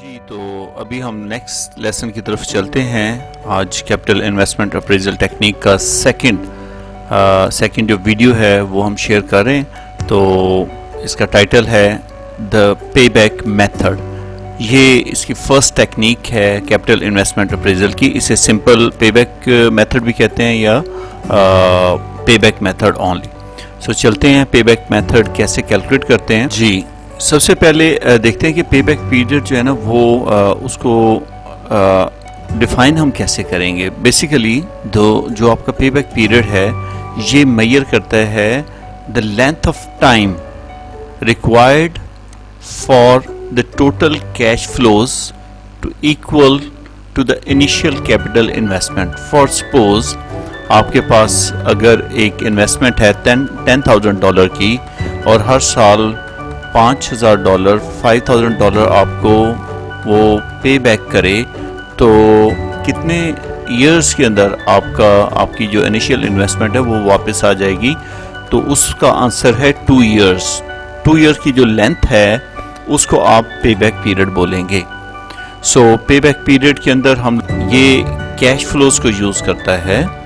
जी, तो अभी हम नेक्स्ट लेसन की तरफ चलते हैं। आज कैपिटल इन्वेस्टमेंट अप्रेजल टेक्निक का सेकंड जो वीडियो है वो हम शेयर कर रहे हैं। तो इसका टाइटल है द पेबैक मेथड। ये इसकी फर्स्ट टेक्निक है कैपिटल इन्वेस्टमेंट अप्रेजल की। इसे सिंपल पेबैक मेथड भी कहते हैं या पेबैक मेथड ओनली। सो चलते हैं पेबैक मेथड कैसे कैलकुलेट करते हैं। जी, सबसे पहले देखते हैं कि पेबैक पीरियड जो है ना वो उसको डिफाइन हम कैसे करेंगे। बेसिकली जो आपका पेबैक पीरियड है ये मेजर करता है the length of time required for the total cash flows to equal to the initial capital investment. For suppose आपके पास अगर एक इन्वेस्टमेंट है $10,000 की और हर साल $5,000 $5,000 आपको वो पे बैक करे, तो कितने ईयर्स के अंदर आपकी जो इनिशियल इन्वेस्टमेंट है वो वापस आ जाएगी। तो उसका आंसर है 2 ईयर्स। 2 ईयर की जो लेंथ है उसको आप पे बैक पीरियड बोलेंगे। सो पे बैक पीरियड के अंदर हम ये कैश फ्लोज को यूज़ करता है,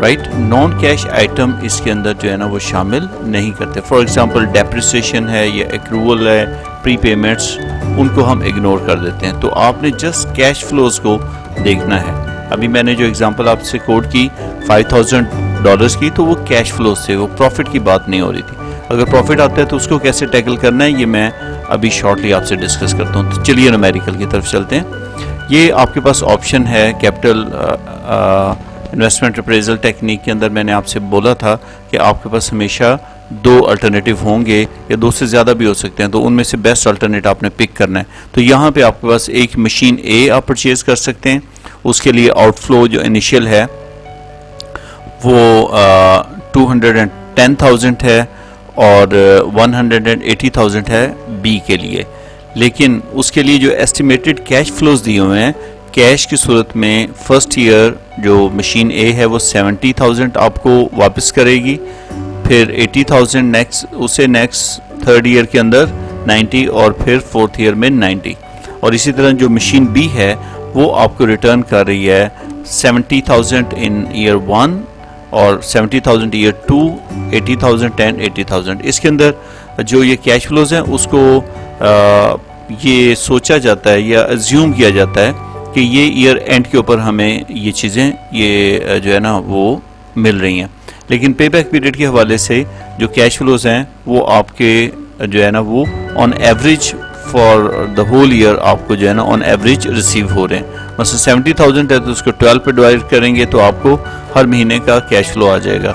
राइट। नॉन कैश आइटम इसके अंदर जो है ना वो शामिल नहीं करते। फॉर एग्जांपल डेप्रिसिएशन है या एक्रूवल है, प्री पेमेंट्स, उनको हम इग्नोर कर देते हैं। तो आपने जस्ट कैश फ्लोज को देखना है। अभी मैंने जो एग्जांपल आपसे कोट की $5,000 की, तो वो कैश फ्लोज से, वो प्रॉफिट की बात नहीं हो रही थी। अगर प्रॉफिट आता है तो उसको कैसे टैकल करना है ये मैं अभी शॉर्टली आपसे डिस्कस करता हूँ। तो चलिए न्यूमेरिकल की तरफ चलते हैं। ये आपके पास ऑप्शन है कैपिटल इन्वेस्टमेंट अप्रेजल टेक्निक के अंदर। मैंने आपसे बोला था कि आपके पास हमेशा 2 अल्टरनेटिव होंगे या 2 से ज़्यादा भी हो सकते हैं, तो उनमें से बेस्ट अल्टरनेट आपने पिक करना है। तो यहाँ पे आपके पास एक मशीन ए आप परचेज कर सकते हैं। उसके लिए आउटफ्लो जो इनिशियल है वो 210,000 है और 180,000 है बी के लिए। लेकिन उसके लिए जो एस्टिमेटेड कैश फ्लोज दिए हुए हैं कैश की सूरत में, फर्स्ट ईयर जो मशीन ए है वो 70,000 आपको वापस करेगी, फिर 80,000 नेक्स्ट थर्ड ईयर के अंदर 90 और फिर फोर्थ ईयर में 90। और इसी तरह जो मशीन बी है वो आपको रिटर्न कर रही है 70,000 इन ईयर 1 और 70,000 ईयर 2, 80,000 10, 80,000। इसके अंदर जो ये कैश फ्लोज हैं उसको ये सोचा जाता है या अज्यूम किया जाता है कि ये ईयर एंड के ऊपर हमें ये चीज़ें ये जो है ना वो मिल रही हैं। लेकिन पे बैक पीरियड के हवाले से जो कैश फ्लोज हैं वो आपके जो है ना वो on average for the whole year आपको जो है ना ऑन एवरेज रिसीव हो रहे हैं। मतलब 70,000 है तो उसको 12 पे डिवाइड करेंगे तो आपको हर महीने का कैश फ्लो आ जाएगा।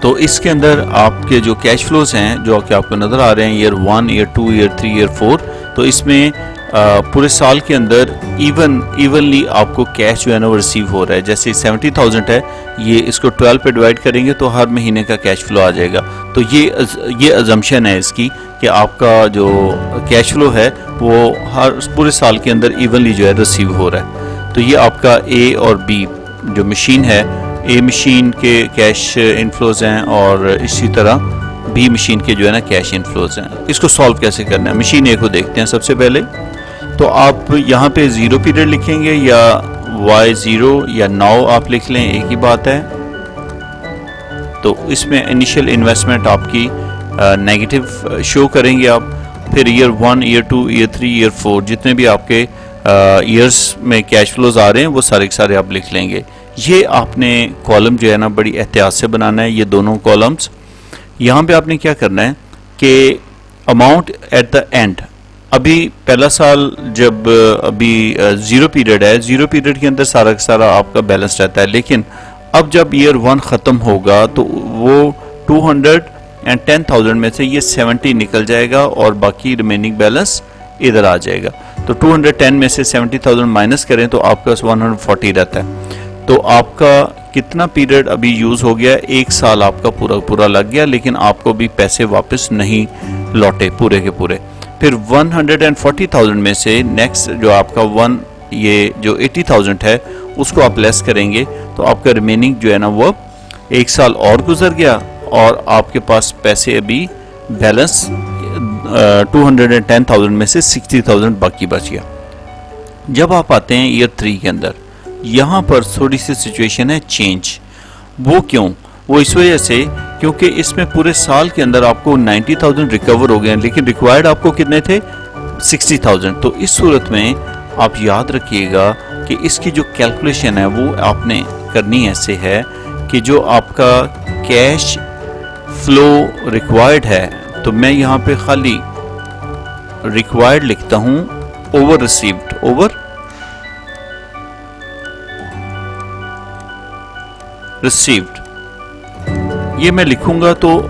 तो इसके अंदर आपके जो कैश फ्लोज हैं जो कि आपको नज़र आ रहे हैं ईयर 1, ईयर 2, ईयर 3, ईयर 4, तो इसमें पूरे साल के अंदर इवनली आपको कैश जो है ना वो रिसीव हो रहा है। जैसे 70,000 है, ये इसको 12 पे डिवाइड करेंगे तो हर महीने का कैश फ्लो आ जाएगा। तो ये अजम्पशन है इसकी कि आपका जो कैश फ्लो है वो हर पूरे साल के अंदर इवनली जो है रिसीव हो रहा है। तो ये आपका ए और बी जो मशीन है, ए मशीन के कैश इनफ्लोज हैं और इसी तरह बी मशीन के जो है ना कैश इनफ्लोज हैं। इसको सॉल्व कैसे करना है, मशीन ए को देखते हैं। सबसे पहले तो आप यहाँ पे 0 पीरियड लिखेंगे या Y0 या नाउ आप लिख लें, एक ही बात है। तो इसमें इनिशियल इन्वेस्टमेंट आपकी नेगेटिव शो करेंगे आप। फिर ईयर 1, ईयर 2, ईयर 3, ईयर 4 जितने भी आपके ईयर्स में कैश फ्लोज आ रहे हैं वो सारे के सारे आप लिख लेंगे। ये आपने कॉलम जो है ना बड़ी एहतियात से बनाना है, ये दोनों कॉलम्स। यहाँ पे आपने क्या करना है कि अमाउंट एट द एंड, अभी पहला साल जब अभी 0 पीरियड है, 0 पीरियड के अंदर सारा का सारा आपका बैलेंस रहता है। लेकिन अब जब ईयर 1 ख़त्म होगा तो वो 210,000 में से ये 70 निकल जाएगा और बाकी रिमेनिंग बैलेंस इधर आ जाएगा। तो 210 में से 70,000 माइनस करें तो आपका 140 रहता है। तो आपका कितना पीरियड अभी यूज़ हो गया, 1 साल आपका पूरा लग गया, लेकिन आपको भी पैसे वापस नहीं लौटे पूरे के पूरे। फिर 140,000 में से नेक्स्ट जो आपका ये जो 80,000 है उसको आप लेस करेंगे तो आपका रिमेनिंग जो है ना वो 1 साल और गुजर गया और आपके पास पैसे अभी बैलेंस 210,000 में से 60,000 बाकी बच गया। जब आप आते हैं ईयर 3 के अंदर, यहाँ पर थोड़ी सी सिचुएशन है चेंज। वो क्यों? वो इस वजह से क्योंकि इसमें पूरे साल के अंदर आपको 90,000 रिकवर हो गए, लेकिन रिक्वायर्ड आपको कितने थे? 60,000। तो इस सूरत में आप याद रखिएगा कि इसकी जो कैलकुलेशन है वो आपने करनी ऐसे है कि जो आपका कैश फ्लो रिक्वायर्ड है, तो मैं यहाँ पे खाली रिक्वायर्ड लिखता हूँ ओवर रिसीव्ड, ओवर रिसीव्ड, ये मैं लिखूंगा तो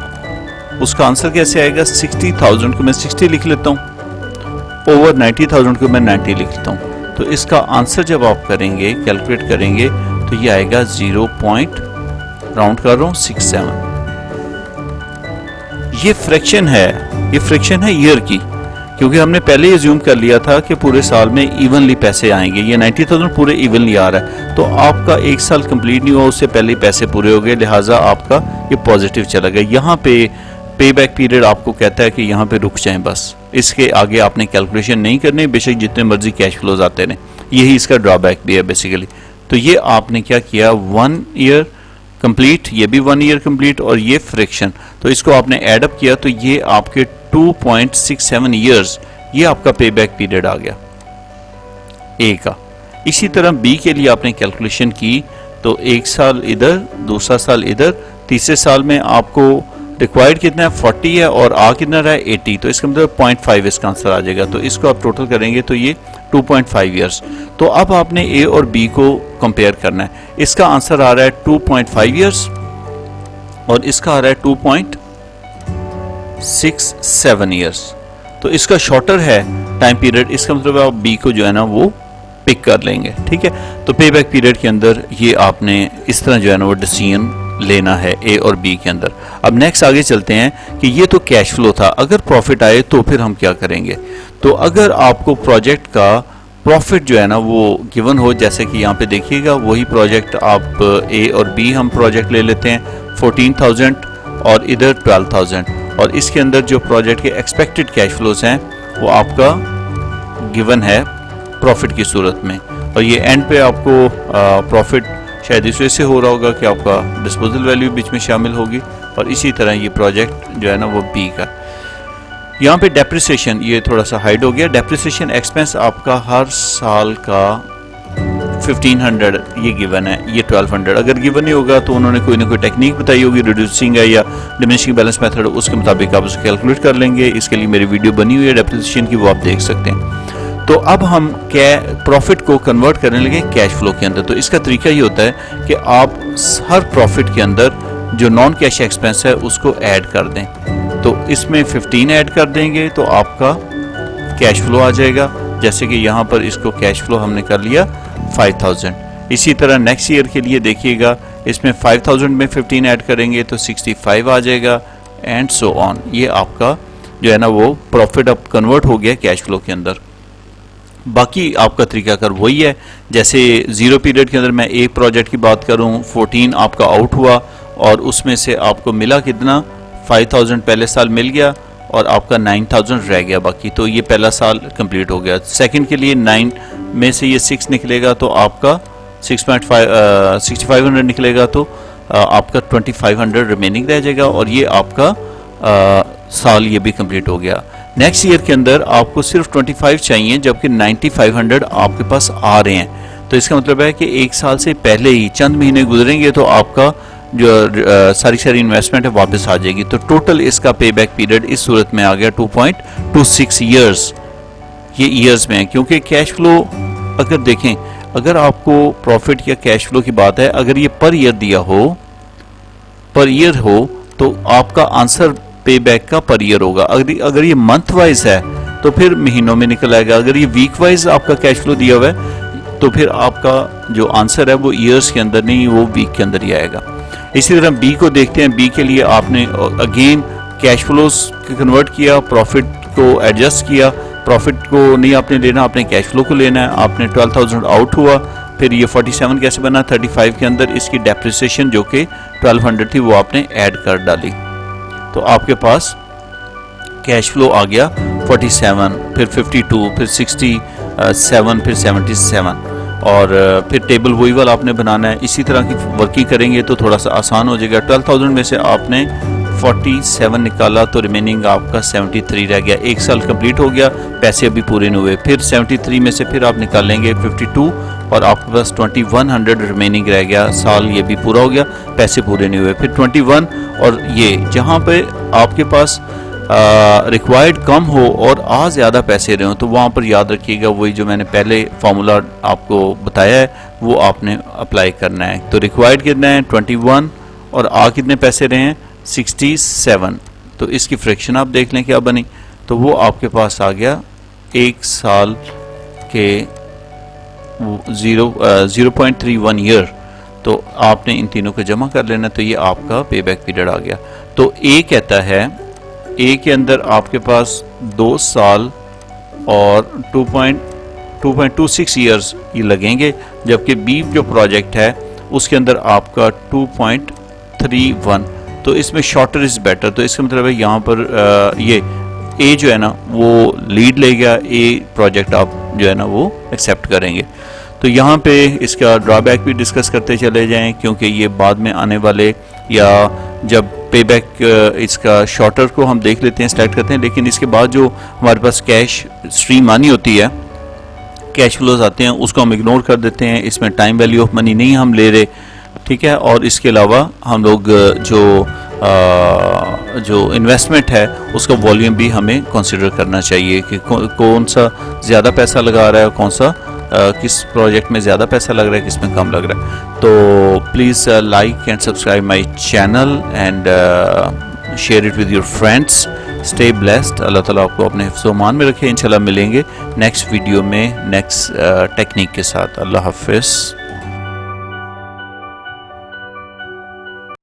उसका आंसर कैसे आएगा? 60,000 को मैं 60 लिख लेता हूँ, ओवर 90,000 को मैं 90 लिख लेता हूँ। तो इसका आंसर जब आप करेंगे, कैलकुलेट करेंगे, तो ये आएगा 0. राउंड कर रहा हूँ 67। ये फ्रैक्शन है, ये फ्रैक्शन है ईयर की, क्योंकि हमने पहले ही अज्यूम कर लिया था कि पूरे साल में इवनली पैसे आएंगे। ये 90,000 पूरे इवनली आ रहा है, तो आपका एक साल कंप्लीट नहीं हुआ उससे पहले ही पैसे पूरे हो गए, लिहाजा आपका ये पॉजिटिव चला गया। यहाँ पे पे बैक पीरियड आपको कहता है कि यहाँ पे रुक जाएं, बस इसके आगे आपने कैलकुलेशन नहीं करनी, बेशक जितने मर्जी कैश फ्लोज आते रहें। यही इसका ड्रॉबैक भी है बेसिकली। तो ये आपने क्या किया, 1 ईयर कंप्लीट, ये भी 1 ईयर कंप्लीट, और ये फ्रैक्शन, तो इसको आपने एडअप किया तो ये आपके 2.67 ईयर्स, ये आपका पे बैक पीरियड आ गया ए का। इसी तरह बी के लिए आपने कैलकुलेशन की तो 1 साल इधर, दूसरा साल इधर, तीसरे साल में आपको रिक्वायर्ड कितना है 40 है और आ कितना रहा है 80, तो इसका मतलब 0.5 इसका आंसर आ जाएगा। तो इसको आप टोटल करेंगे तो ये 2.5 ईयर्स। तो अब आपने ए और बी को कंपेयर करना है। इसका आंसर आ रहा है 2.5 ईयर्स और इसका आ रहा है 2.67 ईयर्स। तो इसका शॉर्टर है टाइम पीरियड, इसका मतलब आप बी को जो है ना वो पिक कर लेंगे, ठीक है। तो पे बैक पीरियड के अंदर ये आपने इस तरह जो है ना वो डिसीजन लेना है ए और बी के अंदर। अब नेक्स्ट आगे चलते हैं कि ये तो कैश फ्लो था, अगर प्रॉफिट आए तो फिर हम क्या करेंगे। तो अगर आपको प्रोजेक्ट का प्रॉफिट जो है ना वो गिवन हो, जैसे कि यहाँ पे देखिएगा वही प्रोजेक्ट आप ए और बी हम प्रोजेक्ट ले लेते हैं 14,000 और इधर 12,000, और इसके अंदर जो प्रोजेक्ट के एक्सपेक्टेड कैश फ्लोज हैं वो आपका गिवन है प्रॉफिट की सूरत में। और ये एंड पे आपको प्रॉफिट शायद इस वजह से हो रहा होगा कि आपका डिस्पोजल वैल्यू बीच में शामिल होगी, और इसी तरह ये प्रोजेक्ट जो है ना वो बी का। यहाँ पे डेप्रिसिएशन ये थोड़ा सा हाइड हो गया। डेप्रिसिएशन एक्सपेंस आपका हर साल का 1500 ये गिवन है, ये 1200 अगर गिवन नहीं होगा तो उन्होंने कोई ना कोई टेक्निक बताई होगी, रिड्यूसिंग है या डिमिनिशिंग बैलेंस मेथड, उसके मुताबिक आप उसको कैलकुलेट कर लेंगे। इसके लिए मेरी वीडियो बनी हुई है डेप्रिसिएशन की, वो आप देख सकते हैं। तो अब हम प्रॉफिट को कन्वर्ट करने लगे कैश फ्लो के अंदर। तो इसका तरीका ये होता है कि आप हर प्रॉफिट के अंदर जो नॉन कैश एक्सपेंस है उसको ऐड कर दें। तो इसमें 15 ऐड कर देंगे तो आपका कैश फ्लो आ जाएगा। जैसे कि यहाँ पर इसको कैश फ्लो हमने कर लिया 5,000। इसी तरह नेक्स्ट ईयर के लिए देखिएगा, इसमें 5,000 में 15 ऐड करेंगे तो 65 आ जाएगा, एंड सो ऑन। ये आपका जो है ना वो प्रॉफिट अब कन्वर्ट हो गया कैश फ्लो के अंदर। बाकी आपका तरीका कर वही है, जैसे जीरो पीरियड के अंदर मैं एक प्रोजेक्ट की बात करूं, 14 आपका आउट हुआ और उसमें से आपको मिला कितना, 5,000 पहले साल मिल गया और आपका 9,000 रह गया बाकी। तो ये पहला साल कंप्लीट हो गया। सेकंड के लिए 9 में से ये 6 निकलेगा तो आपका 6,500 निकलेगा, तो आपका 2,500 रिमेनिंग रह जाएगा, और ये आपका साल ये भी कंप्लीट हो गया। नेक्स्ट ईयर के अंदर आपको सिर्फ 25 चाहिए, जबकि 9,500 आपके पास आ रहे हैं। तो इसका मतलब है कि एक साल से पहले ही चंद महीने गुजरेंगे तो आपका जो सारी इन्वेस्टमेंट है वापस आ जाएगी। तो टोटल इसका पे बैक पीरियड इस सूरत में आ गया 2.26 ईयर्स। ये ईयर्स में है, क्योंकि कैश फ्लो अगर देखें, अगर आपको प्रॉफिट या कैश फ्लो की बात है, अगर ये पर ईयर दिया हो, पर ईयर हो, तो आपका आंसर पे बैक का पर ईयर होगा। अगर ये मंथ वाइज है तो फिर महीनों में निकल आएगा। अगर ये वीक वाइज आपका कैश फ्लो दिया हुआ है तो फिर आपका जो आंसर है वो ईयर्स के अंदर नहीं, वो वीक के अंदर ही आएगा। इसी तरह बी को देखते हैं। बी के लिए आपने अगेन कैश फ्लोज कन्वर्ट किया, प्रॉफिट को एडजस्ट किया। प्रॉफिट को नहीं आपने लेना, आपने कैश फ्लो को लेना है। आपने 12,000 आउट हुआ, फिर ये 47 कैसे बना, 35 के अंदर इसकी डेप्रिसिएशन जो कि 1200 थी वो आपने ऐड कर डाली, तो आपके पास कैश फ्लो आ गया 47, फिर 52, फिर 60, 7 फिर 77 और फिर टेबल वही वाला आपने बनाना है। इसी तरह की वर्किंग करेंगे तो थोड़ा सा आसान हो जाएगा। 12,000 में से आपने 47 निकाला तो रिमेनिंग आपका 73 रह गया। एक साल कंप्लीट हो गया, पैसे अभी पूरे नहीं हुए। फिर 73 में से फिर आप निकालेंगे 52 और आपके पास 2100 रिमेनिंग रह गया। साल ये भी पूरा हो गया, पैसे पूरे नहीं हुए। फिर 21 और ये जहाँ पे आपके पास रिक्वायर्ड कम हो और आ ज़्यादा पैसे रहे हो तो वहाँ पर याद रखिएगा वही जो मैंने पहले फार्मूला आपको बताया है वो आपने अप्लाई करना है। तो रिक्वायर्ड कितना है 21 और आ कितने पैसे रहे हैं 67। तो इसकी फ्रैक्शन आप देख लें क्या बनी, तो वो आपके पास आ गया एक साल के 0.31 ईयर। तो आपने इन तीनों को जमा कर लेना, तो ये आपका पे बैक पीरियड आ गया। तो ए कहता है ए के अंदर आपके पास 2 साल और 2.26 ईयर्स ये लगेंगे, जबकि बी जो प्रोजेक्ट है उसके अंदर आपका 2.31। तो इसमें शॉर्टर इज़ बेटर। तो इसका मतलब है यहाँ पर ये ए जो है ना वो लीड लेगा, ए प्रोजेक्ट आप जो है ना वो एक्सेप्ट करेंगे। तो यहाँ पे इसका ड्रॉबैक भी डिस्कस करते चले जाएं, क्योंकि ये बाद में आने वाले या जब पे बैक इसका शॉर्टर को हम देख लेते हैं, स्टार्ट करते हैं। लेकिन इसके बाद जो हमारे पास कैश स्ट्रीम आनी होती है, कैश फ्लोज आते हैं, उसको हम इग्नोर कर देते हैं। इसमें टाइम वैल्यू ऑफ मनी नहीं हम ले रहे, ठीक है। और इसके अलावा हम लोग जो इन्वेस्टमेंट है उसका वॉल्यूम भी हमें कंसिडर करना चाहिए कि कौन सा ज़्यादा पैसा लगा रहा है, कौन सा किस प्रोजेक्ट में ज़्यादा पैसा लग रहा है, किस में कम लग रहा है। तो please like and subscribe my channel and share it with your friends. Stay blessed. Allah ताला आपको अपने हिफ्ज़-ओ-अमान में रखे। इंशाल्लाह मिलेंगे नेक्स्ट वीडियो में नेक्स्ट टेक्निक के साथ। अल्लाह हाफिज़।